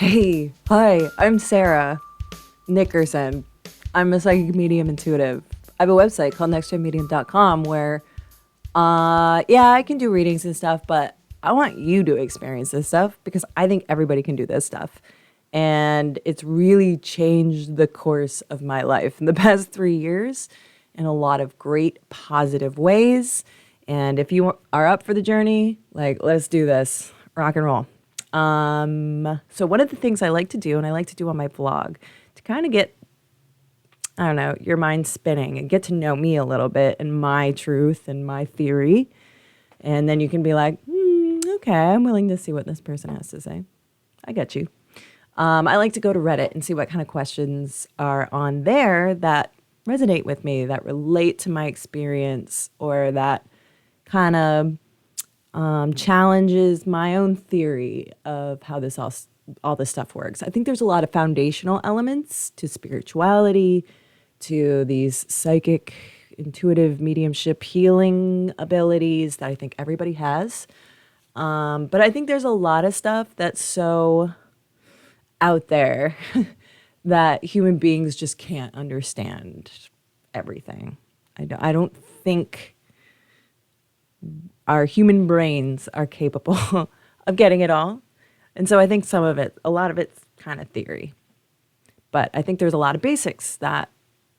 Hey, hi, I'm Sarah Nickerson. I'm a psychic medium intuitive. I have a website called nextgenmedium.com where, yeah, I can do readings and stuff, but I want you to experience this stuff because I think everybody can do this stuff. And it's really changed the course of my life in the past 3 years in a lot of great positive ways. And if you are up for the journey, like, let's do this, rock and roll. So one of the things I like to do, and I like to do on my vlog, to kind of get, I don't know, your mind spinning and get to know me a little bit and my truth and my theory. And then you can be like, okay, I'm willing to see what this person has to say. I get you. I like to go to Reddit and see what kind of questions are on there that resonate with me, that relate to my experience, or that kind of challenges my own theory of how all this stuff works. I think there's a lot of foundational elements to spirituality, to these psychic, intuitive mediumship healing abilities that I think everybody has. But I think there's a lot of stuff that's so out there that human beings just can't understand everything. I don't think our human brains are capable of getting it all. And so I think a lot of it's kind of theory. But I think there's a lot of basics that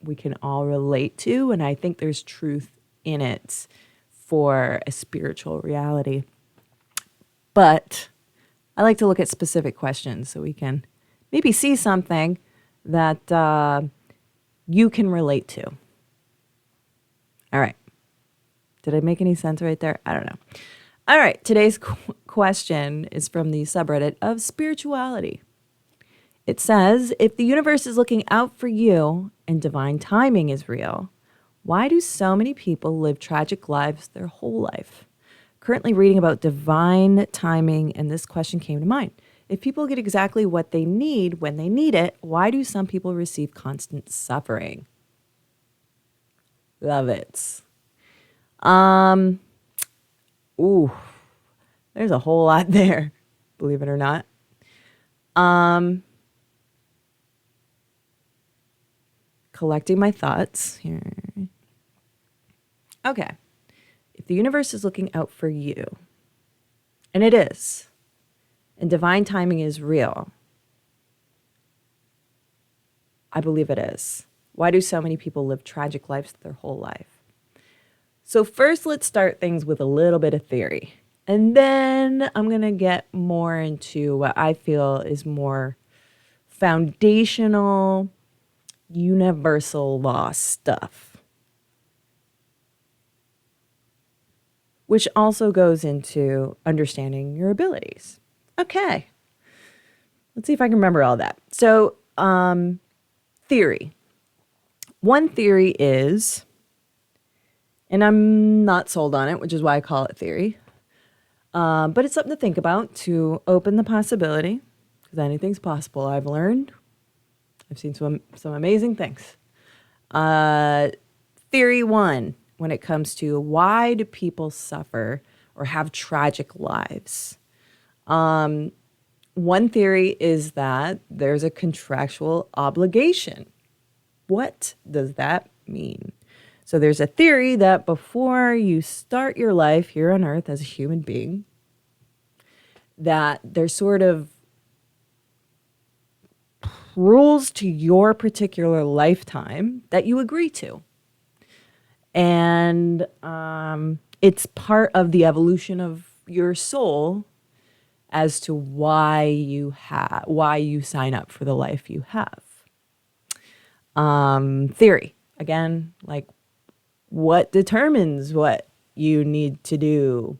we can all relate to. And I think there's truth in it for a spiritual reality. But I like to look at specific questions so we can maybe see something that you can relate to. All right. Did I make any sense right there? I don't know. All right. Today's question is from the subreddit of spirituality. It says, if the universe is looking out for you and divine timing is real, why do so many people live tragic lives their whole life? Currently reading about divine timing, and this question came to mind. If people get exactly what they need when they need it, why do some people receive constant suffering? Love it. Ooh, there's a whole lot there, believe it or not. Collecting my thoughts here. Okay. If the universe is looking out for you, and it is, and divine timing is real, I believe it is. Why do so many people live tragic lives their whole life? So first, let's start things with a little bit of theory. And then I'm going to get more into what I feel is more foundational, universal law stuff, which also goes into understanding your abilities. Okay. Let's see if I can remember all that. So, theory. One theory is, and I'm not sold on it, which is why I call it theory. But it's something to think about to open the possibility, because anything's possible, I've learned. I've seen some amazing things. Theory one, when it comes to why do people suffer or have tragic lives? One theory is that there's a contractual obligation. What does that mean? So there's a theory that before you start your life here on Earth as a human being, that there's sort of rules to your particular lifetime that you agree to. And it's part of the evolution of your soul as to why you sign up for the life you have. Theory, again, like, what determines what you need to do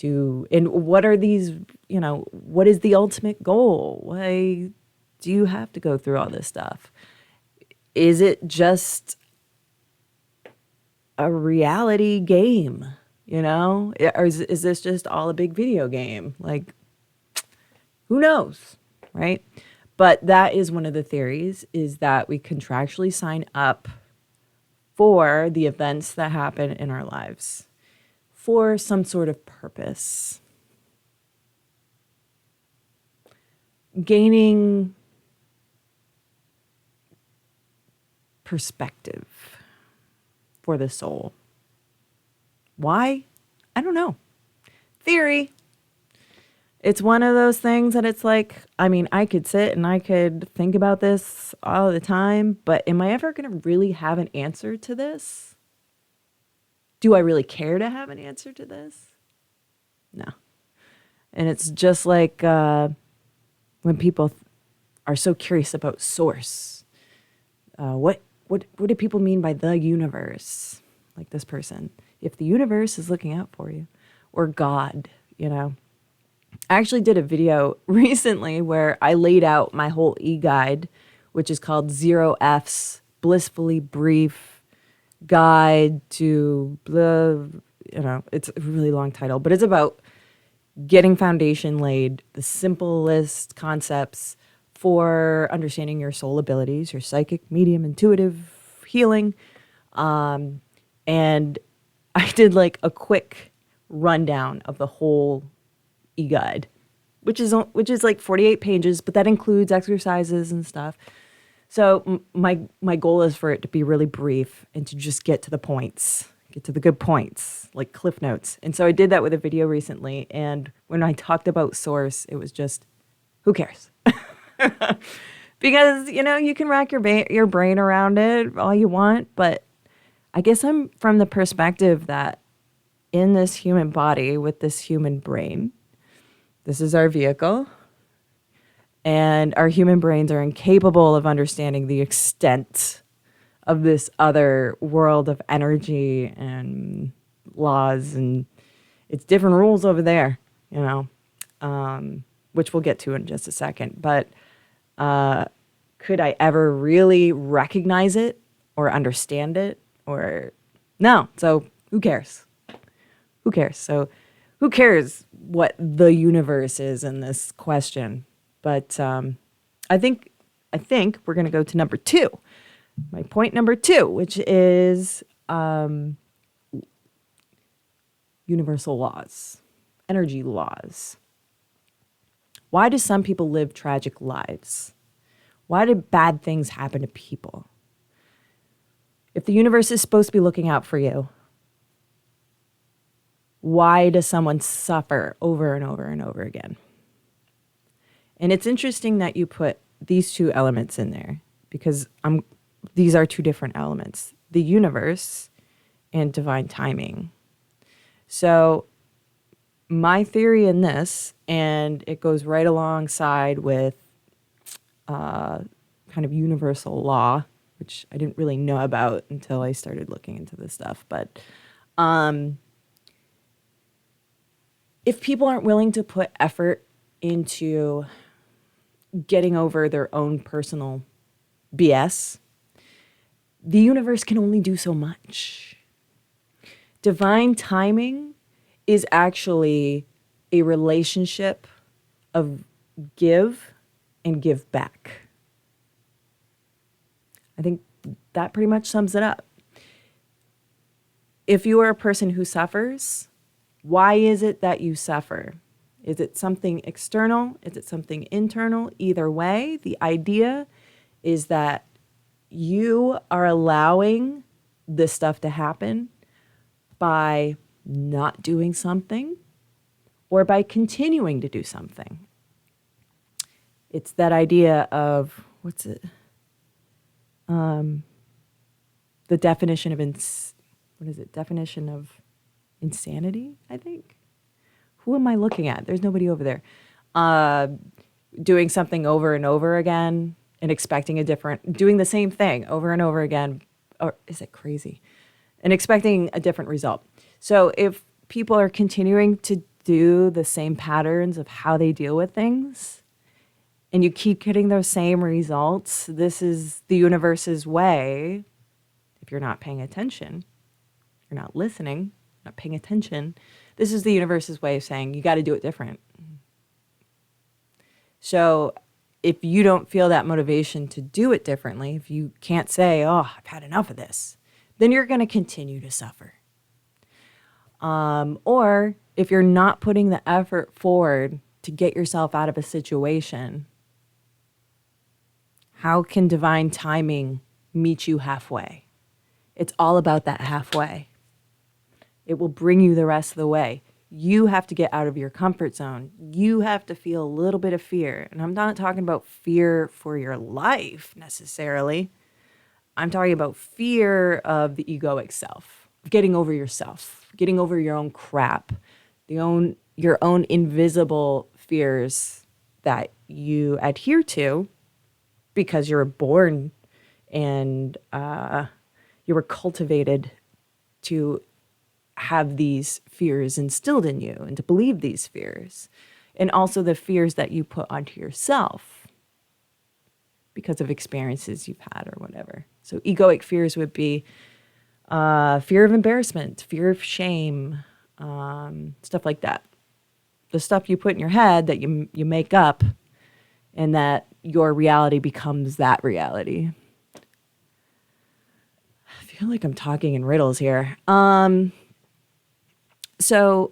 and what are these, what is the ultimate goal? Why do you have to go through all this stuff? Is it just a reality game, or is this just all a big video game? Like, who knows, right? But that is one of the theories, is that we contractually sign up for the events that happen in our lives for some sort of purpose. gaining perspective for the soul. Why? I don't know. Theory. It's one of those things that it's like, I mean, I could sit and I could think about this all the time, but am I ever going to really have an answer to this? Do I really care to have an answer to this? No. And it's just like when people are so curious about source. What do people mean by the universe? Like this person. If the universe is looking out for you, or God, you know. I actually did a video recently where I laid out my whole e-guide, which is called Zero F's Blissfully Brief Guide to blah, you know, it's a really long title, but it's about getting foundation laid, the simplest concepts for understanding your soul abilities, your psychic, medium, intuitive healing. And I did like a quick rundown of the whole e-guide, which is like 48 pages, but that includes exercises and stuff. So my goal is for it to be really brief and to just get to the points, get to the good points, like cliff notes. And so I did that with a video recently. And when I talked about source, it was just, who cares? Because, you know, you can rack your brain around it all you want, but I guess I'm from the perspective that in this human body with this human brain, this is our vehicle, and our human brains are incapable of understanding the extent of this other world of energy and laws, and it's different rules over there, you know, which we'll get to in just a second. But could I ever really recognize it or understand it? Or no. So who cares? Who cares? So who cares what the universe is in this question? But I think we're going to go to number 2. My point number 2, which is universal laws, energy laws. Why do some people live tragic lives? Why do bad things happen to people? If the universe is supposed to be looking out for you, why does someone suffer over and over and over again? And it's interesting that you put these 2 elements in there, because these are 2 different elements, the universe and divine timing. So my theory in this, and it goes right alongside with kind of universal law, which I didn't really know about until I started looking into this stuff. But if people aren't willing to put effort into getting over their own personal BS, the universe can only do so much. Divine timing is actually a relationship of give and give back. I think that pretty much sums it up. If you are a person who suffers, why is it that you suffer? Is it something external? Is it something internal? Either way, the idea is that you are allowing this stuff to happen by not doing something or by continuing to do something. It's that idea of, what's it? The definition of, definition of insanity, I think. Who am I looking at? There's nobody over there. Doing something over and over again and expecting doing the same thing over and over again. Or is it crazy? And expecting a different result. So if people are continuing to do the same patterns of how they deal with things, and you keep getting those same results, this is the universe's way. If you're not paying attention, you're not listening, not paying attention, this is the universe's way of saying, you got to do it different. So if you don't feel that motivation to do it differently, if you can't say, oh, I've had enough of this, then you're going to continue to suffer. Or if you're not putting the effort forward to get yourself out of a situation, How can divine timing meet you halfway? It's all about that halfway. It will bring you the rest of the way. You have to get out of your comfort zone. You have to feel a little bit of fear. And I'm not talking about fear for your life necessarily. I'm talking about fear of the egoic self, getting over yourself, getting over your own crap, your own invisible fears that you adhere to because you were born and you were cultivated to have these fears instilled in you and to believe these fears. And also the fears that you put onto yourself because of experiences you've had or whatever. So egoic fears would be fear of embarrassment, fear of shame, stuff like that. The stuff you put in your head that you make up and that your reality becomes that reality. I feel like I'm talking in riddles here. So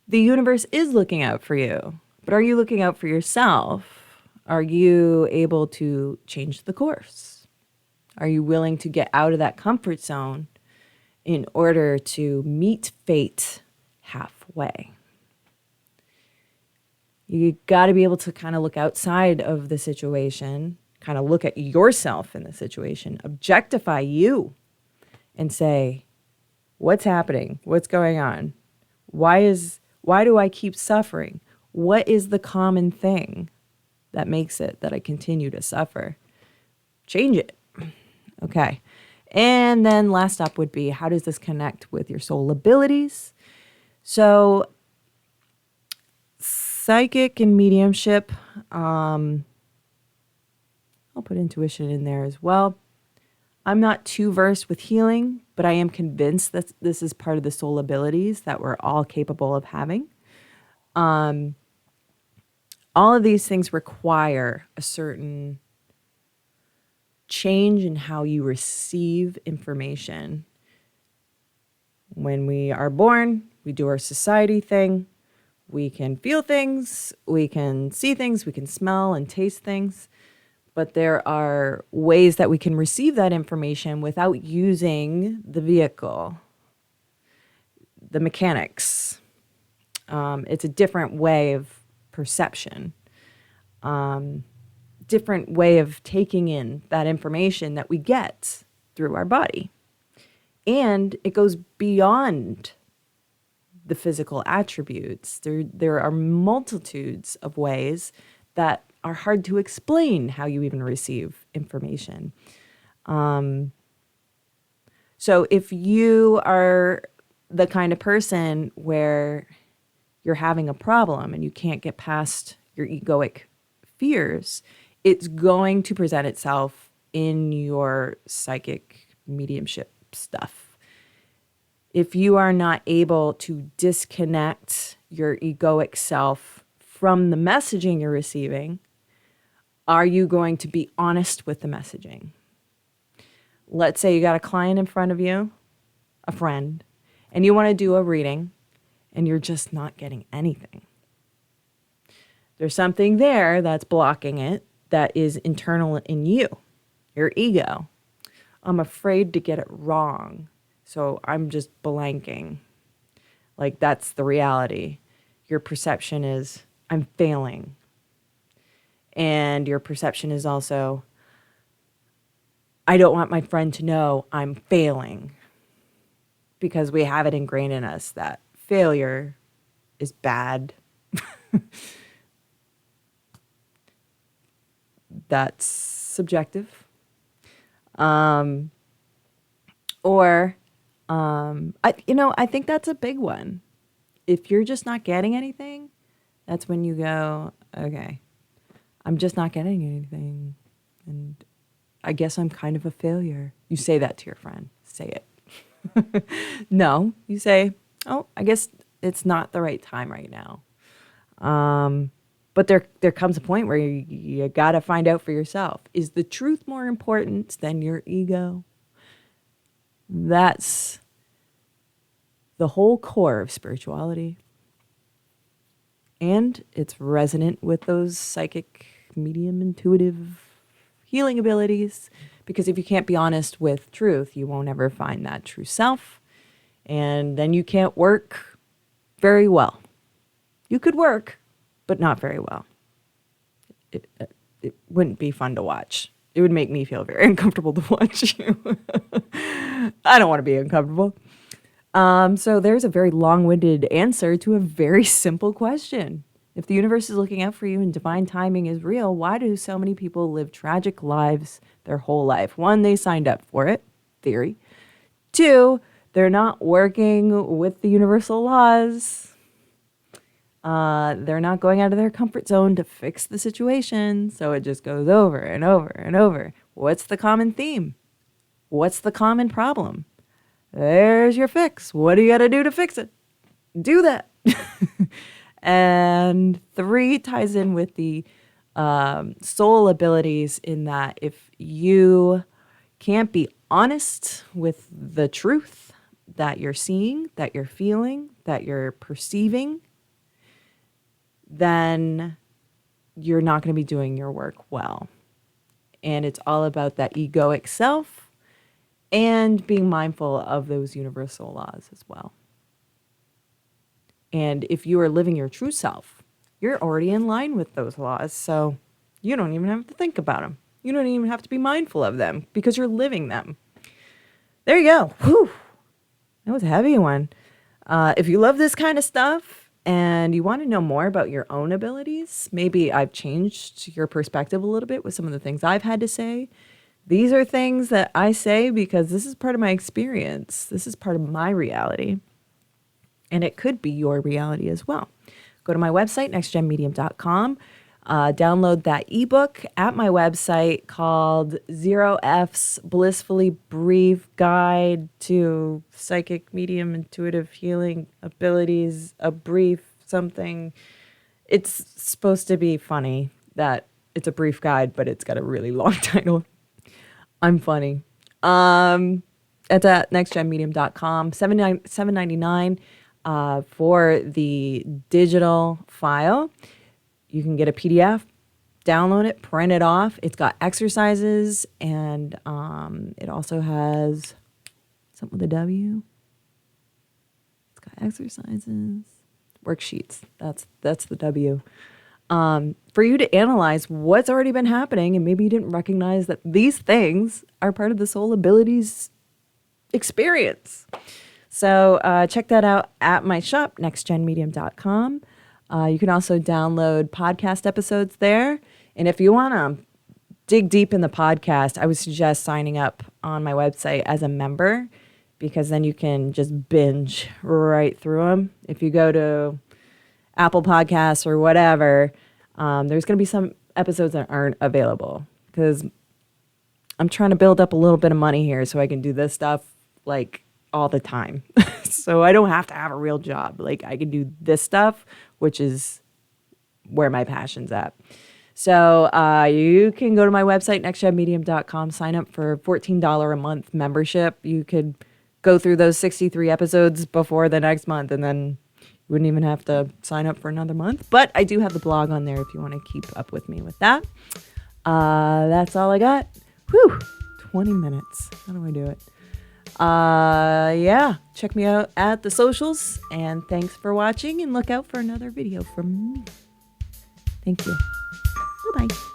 the universe is looking out for you, but are you looking out for yourself? Are you able to change the course? Are you willing to get out of that comfort zone in order to meet fate halfway? You got to be able to kind of look outside of the situation, kind of look at yourself in the situation, objectify you and say, what's happening? What's going on? Why do I keep suffering? What is the common thing that makes it that I continue to suffer? Change it. Okay. And then last up would be, how does this connect with your soul abilities? So psychic and mediumship, I'll put intuition in there as well. I'm not too versed with healing, but I am convinced that this is part of the soul abilities that we're all capable of having. All of these things require a certain change in how you receive information. When we are born, we do our society thing. We can feel things, we can see things, we can smell and taste things. But there are ways that we can receive that information without using the vehicle, the mechanics. It's a different way of perception, different way of taking in that information that we get through our body. And it goes beyond the physical attributes. There are multitudes of ways that are hard to explain how you even receive information. So if you are the kind of person where you're having a problem and you can't get past your egoic fears, it's going to present itself in your psychic mediumship stuff. If you are not able to disconnect your egoic self from the messaging you're receiving, are you going to be honest with the messaging? Let's say you got a client in front of you, a friend, and you want to do a reading, and you're just not getting anything. There's something there that's blocking it that is internal in you, your ego. I'm afraid to get it wrong, so I'm just blanking. Like, that's the reality. Your perception is, I'm failing. And your perception is also, I don't want my friend to know I'm failing. Because we have it ingrained in us that failure is bad. That's subjective. I think that's a big one. If you're just not getting anything, that's when you go, okay, I'm just not getting anything. And I guess I'm kind of a failure. You say that to your friend. Say it. No, you say, oh, I guess it's not the right time right now. But there comes a point where you got to find out for yourself. Is the truth more important than your ego? That's the whole core of spirituality. And it's resonant with those psychic, medium, intuitive healing abilities. Because if you can't be honest with truth, you won't ever find that true self. And then you can't work very well. You could work, but not very well. It wouldn't be fun to watch. It would make me feel very uncomfortable to watch you. I don't want to be uncomfortable. So there's a very long-winded answer to a very simple question. If the universe is looking out for you and divine timing is real, why do so many people live tragic lives their whole life? One, they signed up for it, theory. Two, they're not working with the universal laws. They're not going out of their comfort zone to fix the situation, so it just goes over and over and over. What's the common theme? What's the common problem? There's your fix. What do you got to do to fix it? Do that. And 3 ties in with the soul abilities in that if you can't be honest with the truth that you're seeing, that you're feeling, that you're perceiving, then you're not going to be doing your work well. And it's all about that egoic self and being mindful of those universal laws as well. And if you are living your true self, you're already in line with those laws. So you don't even have to think about them. You don't even have to be mindful of them because you're living them. There you go. Whew. That was a heavy one. If you love this kind of stuff, and you want to know more about your own abilities, maybe I've changed your perspective a little bit with some of the things I've had to say. These are things that I say because this is part of my experience. This is part of my reality. And it could be your reality as well. Go to my website, nextgenmedium.com. Download that ebook at my website called 0F's Blissfully Brief Guide to Psychic Medium Intuitive Healing Abilities, a brief something. It's supposed to be funny that it's a brief guide, but it's got a really long title. I'm funny. It's at nextgenmedium.com, $7.99 for the digital file. You can get a PDF, download it, print it off. It's got exercises, and it also has something with a W. It's got exercises, worksheets. That's the W. For you to analyze what's already been happening, and maybe you didn't recognize that these things are part of the soul abilities experience. So check that out at my shop, nextgenmedium.com. You can also download podcast episodes there. And if you want to dig deep in the podcast, I would suggest signing up on my website as a member, because then you can just binge right through them. If you go to Apple Podcasts or whatever, there's going to be some episodes that aren't available because I'm trying to build up a little bit of money here so I can do this stuff like all the time. So I don't have to have a real job. Like I can do this stuff, which is where my passion's at. So you can go to my website, nextgenmedium.com, sign up for $14 a month membership. You could go through those 63 episodes before the next month, and then you wouldn't even have to sign up for another month. But I do have the blog on there if you want to keep up with me with that. That's all I got. Whew, 20 minutes. How do I do it? Yeah, check me out at the socials, and thanks for watching, and look out for another video from me. Thank you. Bye-bye.